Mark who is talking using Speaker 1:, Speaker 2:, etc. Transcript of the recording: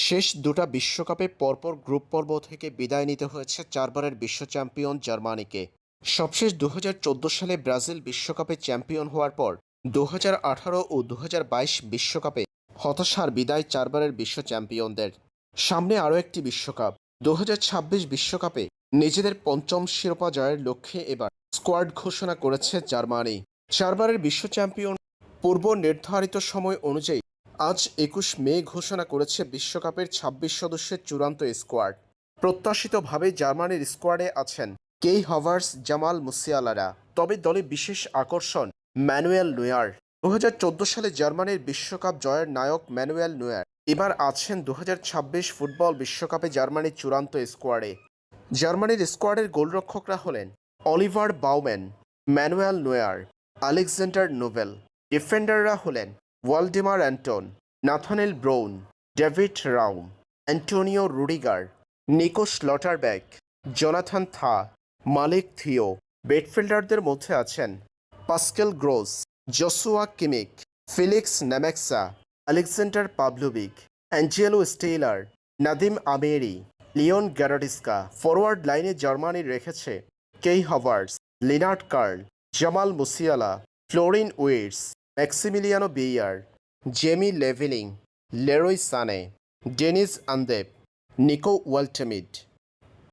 Speaker 1: শেষ দুটা বিশ্বকাপে পরপর গ্রুপ পর্ব থেকে বিদায় নিতে হয়েছে চারবারের বিশ্ব চ্যাম্পিয়ন জার্মানিকে। সবশেষ ২০১৪ সালে ব্রাজিল বিশ্বকাপে চ্যাম্পিয়ন হওয়ার পর ২০১৮ ও ২০২২ বিশ্বকাপে হতাশার বিদায় চারবারের বিশ্ব চ্যাম্পিয়নদের। সামনে আরও একটি বিশ্বকাপ। ২০২৬ বিশ্বকাপে নিজেদের পঞ্চম শিরোপা জয়ের লক্ষ্যে এবার স্কোয়াড ঘোষণা করেছে জার্মানি। চারবারের বিশ্ব চ্যাম্পিয়ন পূর্ব নির্ধারিত সময় অনুযায়ী আজ ২১ মে ঘোষণা করেছে বিশ্বকাপের ২৬ সদস্যের চূড়ান্ত স্কোয়াড। প্রত্যাশিতভাবে জার্মানির স্কোয়াডে আছেন কেই হাভার্টস, জামাল মুসিয়ালারা। তবে দলে বিশেষ আকর্ষণ ম্যানুয়েল নয়্যার। ২০১৪ সালে জার্মানির বিশ্বকাপ জয়ের নায়ক ম্যানুয়েল নয়্যার এবার আছেন ২০২৬ ফুটবল বিশ্বকাপে জার্মানির চূড়ান্ত স্কোয়াডে। জার্মানির স্কোয়াডের গোলরক্ষকরা হলেন Oliver Baumann, Manuel Neuer, Alexander Nubel. ডিফেন্ডাররা হলেন Waldemar Anton, Nathaniel Brown, David Raum, Antonio Rudiger, Nico Schlotterbeck, Jonathan Tah, Malick Thiaw. মিডফিল্ডারদের মধ্যে আছেন Pascal Gross, Joshua Kimmich, Felix Nmecha, Aleksandar Pavlovic, Angelo Stiller, Nadiem Amiri, Leon Goretzka. Forward লাইনে Germany রেখেছে Kai Havertz, Lennart Karl, Jamal Musiala, Florian Wirtz, Maximilian Beier, Jamie Leweling, Leroy Sane, Deniz আন্দেপ, Nicco ওয়ালটেমিড।